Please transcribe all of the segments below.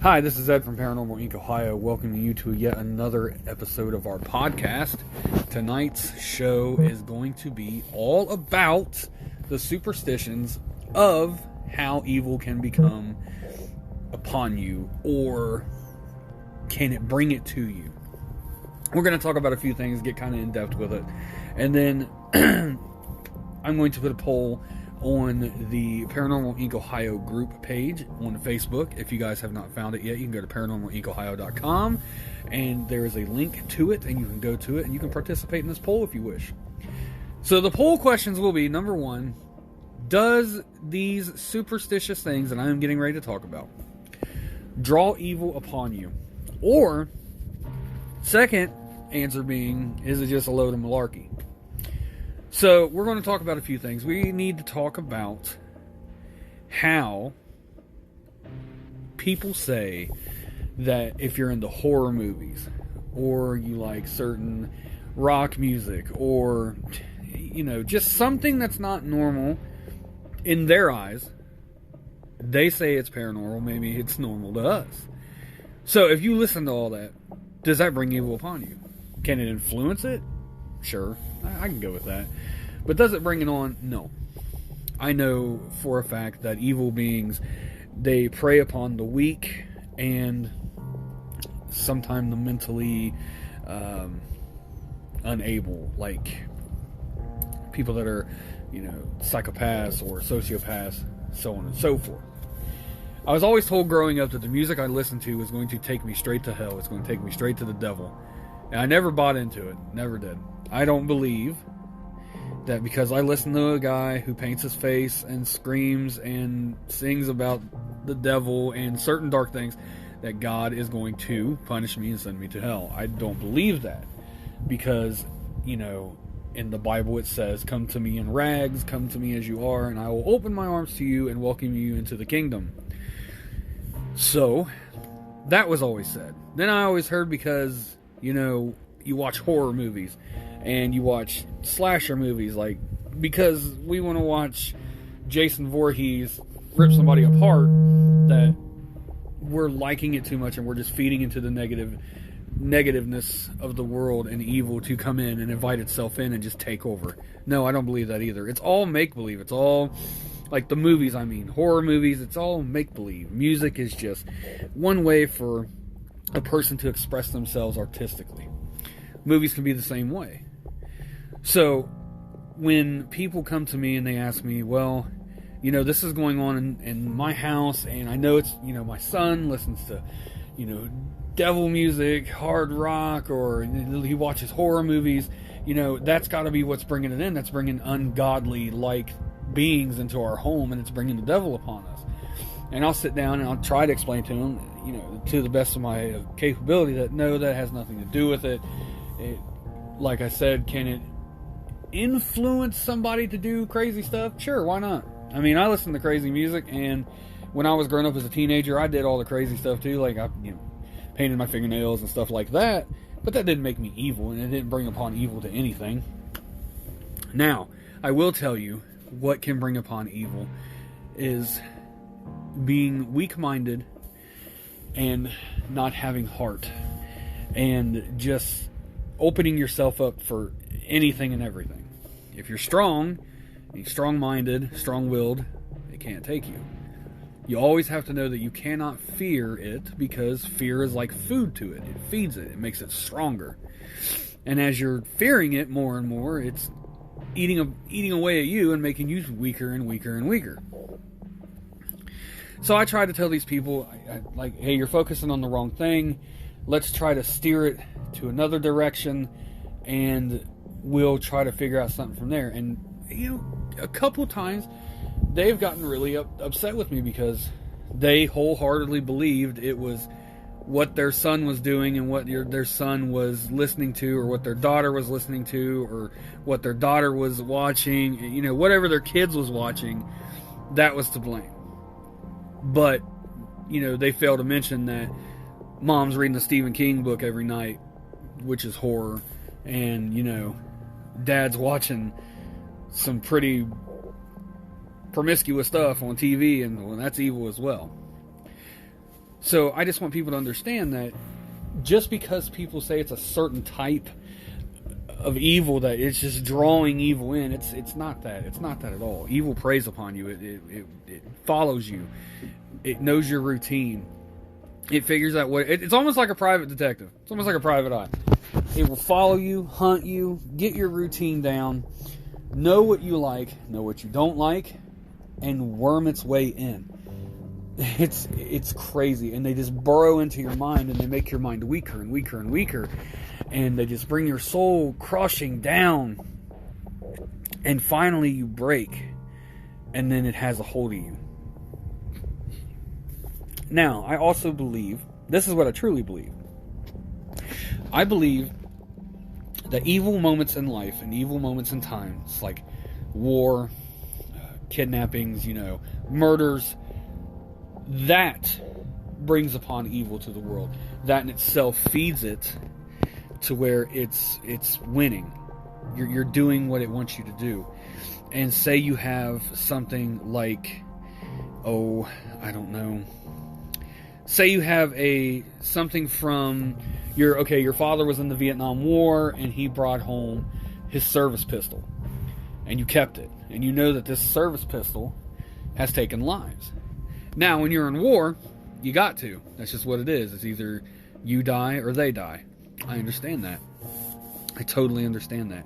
Hi, this is Ed from Paranormal Inc. Ohio, welcoming you to yet another episode of our podcast. Tonight's show is going to be all about the superstitions of how evil can become upon you, or can it bring it to you. We're going to talk about a few things, get kind of in depth with it, and then I'm going to put a poll on the Paranormal Inc. Ohio group page on Facebook. If you guys have not found it yet, you can go to paranormalincohio.com, and there is a link to it, and you can go to it, and you can participate in this poll if you wish. So the poll questions will be, number one, does these superstitious things that I am getting ready to talk about draw evil upon you? Or, second answer being, is it just a load of malarkey? So, we're going to talk about a few things. We need to talk about how people say that if you're into horror movies, or you like certain rock music, or, just something that's not normal in their eyes, they say it's paranormal, maybe it's normal to us. So, if you listen to all that, does that bring evil upon you? Can it influence it? Sure, I can go with that. But does it bring it on? No. I know for a fact that evil beings, they prey upon the weak and sometimes the mentally unable, like people that are, psychopaths or sociopaths, so on and so forth. I was always told growing up that the music I listened to was going to take me straight to hell. It's going to take me straight to the devil. And I never bought into it. Never did. I don't believe that because I listen to a guy who paints his face and screams and sings about the devil and certain dark things, that God is going to punish me and send me to hell. I don't believe that. Because, in the Bible it says, come to me in rags, come to me as you are, and I will open my arms to you and welcome you into the kingdom. So, that was always said. Then I always heard because, you watch horror movies and you watch slasher movies, like, because we want to watch Jason Voorhees rip somebody apart, that we're liking it too much and we're just feeding into the negativeness of the world and evil to come in and invite itself in and just take over. No, I don't believe that either. It's all make-believe. It's all, like the movies, horror movies, it's all make-believe. Music is just one way for a person to express themselves artistically. Movies can be the same way. So, when people come to me and they ask me, well, this is going on in my house, and I know it's, my son listens to, devil music, hard rock, or he watches horror movies, that's got to be what's bringing it in. That's bringing ungodly-like beings into our home, and it's bringing the devil upon us. And I'll sit down and I'll try to explain to him, to the best of my capability, that no, that has nothing to do with it. Like I said, can it influence somebody to do crazy stuff? Sure, why not? I listen to crazy music, and when I was growing up as a teenager, I did all the crazy stuff too, like I painted my fingernails and stuff like that, but that didn't make me evil, and it didn't bring upon evil to anything. Now, I will tell you what can bring upon evil is being weak-minded and not having heart, and just opening yourself up for anything and everything. If you're strong, strong-minded, strong-willed, it can't take you. You always have to know that you cannot fear it, because fear is like food to it. It feeds it. It makes it stronger. And as you're fearing it more and more, it's eating away at you and making you weaker and weaker and weaker. So I try to tell these people, like, hey, you're focusing on the wrong thing. Let's try to steer it to another direction, and we'll try to figure out something from there. And, a couple of times, they've gotten really upset with me because they wholeheartedly believed it was what their son was doing and what their son was listening to, or what their daughter was listening to, or what their daughter was watching, whatever their kids was watching, that was to blame. But, they fail to mention that mom's reading a Stephen King book every night, which is horror, and, dad's watching some pretty promiscuous stuff on TV, and that's evil as well. So I just want people to understand that just because people say it's a certain type of evil, that it's just drawing evil in, it's not that. It's not that at all. Evil preys upon you. It follows you. It knows your routine. It figures out what... It's almost like a private detective. It's almost like a private eye. It will follow you, hunt you, get your routine down, know what you like, know what you don't like, and worm its way in. It's crazy. And they just burrow into your mind, and they make your mind weaker and weaker and weaker. And they just bring your soul crushing down. And finally you break. And then it has a hold of you. Now, I also believe, this is what I truly believe. I believe that evil moments in life and evil moments in time, it's like war, kidnappings, murders, that brings upon evil to the world. That in itself feeds it to where it's winning. You're doing what it wants you to do. And say you have something like, I don't know. Say you have something from your father was in the Vietnam War and he brought home his service pistol. And you kept it. And you know that this service pistol has taken lives. Now, when you're in war, you got to. That's just what it is. It's either you die or they die. I understand that. I totally understand that.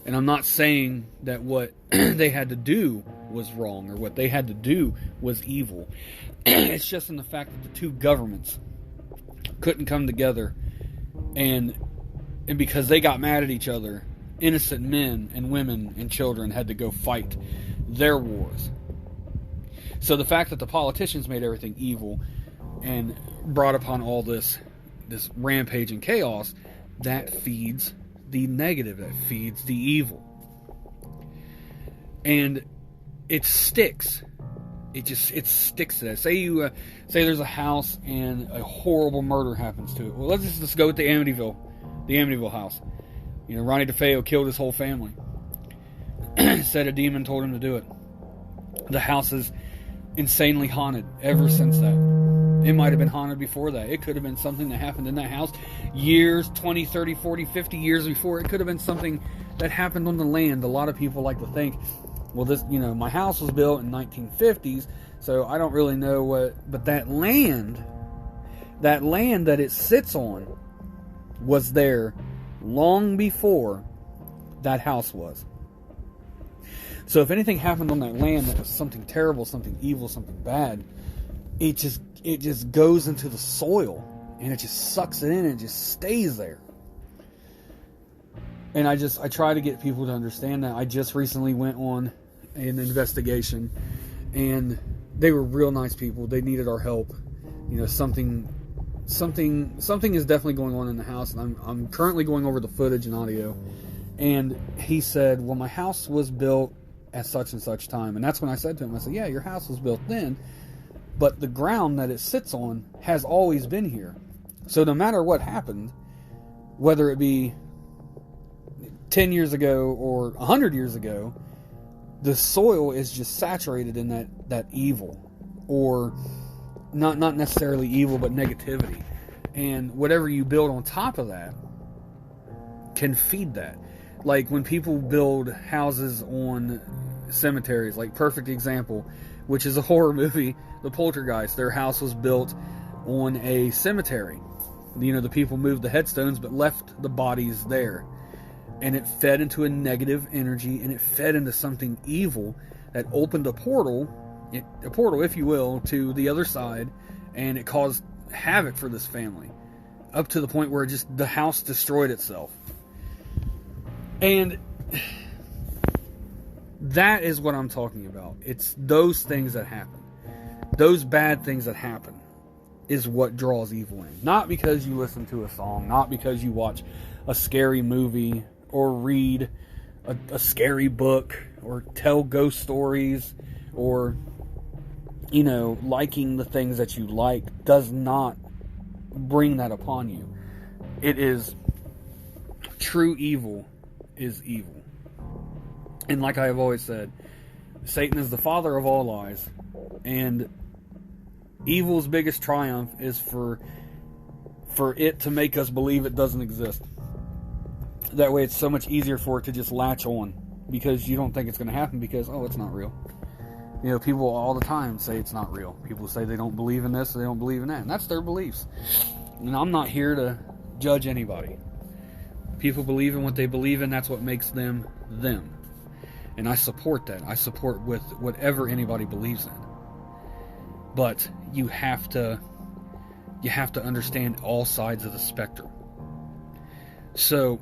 And I'm not saying that what they had to do was wrong or what they had to do was evil. It's just in the fact that the two governments couldn't come together, and because they got mad at each other, innocent men and women and children had to go fight their wars. So the fact that the politicians made everything evil and brought upon all this rampage and chaos, that feeds the negative, that feeds the evil. And it sticks. It sticks to that. Say there's a house and a horrible murder happens to it. Well, let's just go with the Amityville house. Ronnie DeFeo killed his whole family. Said a demon told him to do it. The house is insanely haunted ever since that. It might have been haunted before that. It could have been something that happened in that house years, 20, 30, 40, 50 years before. It could have been something that happened on the land. A lot of people like to think, well, my house was built in 1950s, so I don't really know what... But that land that it sits on was there long before that house was. So if anything happened on that land that was something terrible, something evil, something bad, it just goes into the soil, and it just sucks it in and it just stays there. And I try to get people to understand that. I just recently went on an investigation, and they were real nice people. They needed our help. Something is definitely going on in the house, and I'm currently going over the footage and audio. And he said, well, my house was built at such and such time. And that's when I said to him, I said, yeah, your house was built then, but the ground that it sits on has always been here. So no matter what happened, whether it be 10 years ago or 100 years ago, the soil is just saturated in that evil, or not necessarily evil, but negativity. And whatever you build on top of that can feed that. Like when people build houses on cemeteries, like perfect example, which is a horror movie, The Poltergeist. Their house was built on a cemetery. The people moved the headstones but left the bodies there. And it fed into a negative energy, and it fed into something evil that opened a portal, if you will, to the other side, and it caused havoc for this family, up to the point where the house destroyed itself. And that is what I'm talking about. It's those things that happen. Those bad things that happen is what draws evil in. Not because you listen to a song, not because you watch a scary movie, or read a scary book, or tell ghost stories, or, liking the things that you like does not bring that upon you. It is true evil is evil. And like I have always said, Satan is the father of all lies, and Evil's biggest triumph is for it to make us believe it doesn't exist. That way it's so much easier for it to just latch on, because you don't think it's going to happen because, oh, it's not real. You know, people all the time say it's not real. People say they don't believe in this or they don't believe in that, and that's their beliefs. And I'm not here to judge anybody. People believe in what they believe in. That's what makes them them. And I support that. I support with whatever anybody believes in. But you have to understand all sides of the spectrum. So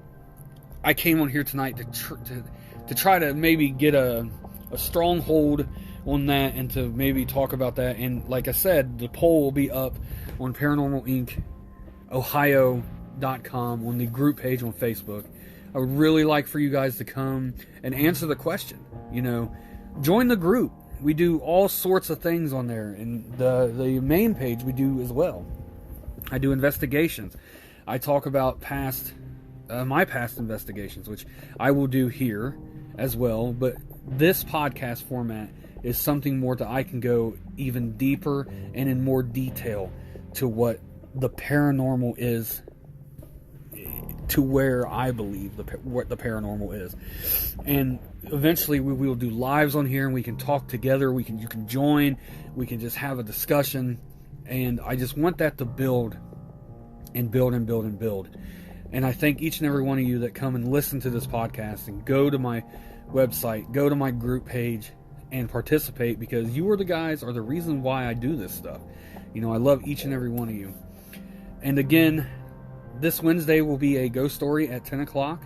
I came on here tonight to try to maybe get a stronghold on that, and to maybe talk about that. And like I said, the poll will be up on ParanormalIncOhio.com on the group page on Facebook. I would really like for you guys to come and answer the question. You know, join the group. We do all sorts of things on there, and the main page we do as well. I do investigations. I talk about my past investigations, which I will do here as well. But this podcast format is something more that I can go even deeper and in more detail to what the paranormal is, to where I believe what the paranormal is. And eventually we will do lives on here, and we can talk together. You can join. We can just have a discussion. And I just want that to build and build and build and build. And I thank each and every one of you that come and listen to this podcast and go to my website, go to my group page, and participate, because you are the guys are the reason why I do this stuff. You know, I love each and every one of you. And again, this Wednesday will be a ghost story at 10 o'clock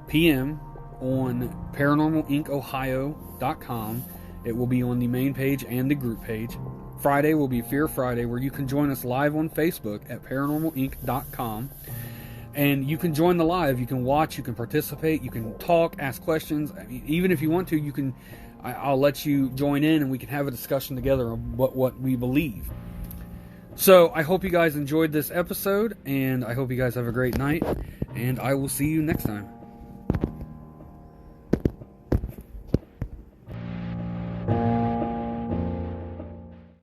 p.m. on ParanormalIncOhio.com. It will be on the main page and the group page. Friday will be Fear Friday, where you can join us live on Facebook at ParanormalInc.com. And you can join the live. You can watch. You can participate. You can talk, ask questions. I mean, even if you want to, you can. I'll let you join in, and we can have a discussion together on what we believe. So I hope you guys enjoyed this episode, and I hope you guys have a great night, and I will see you next time.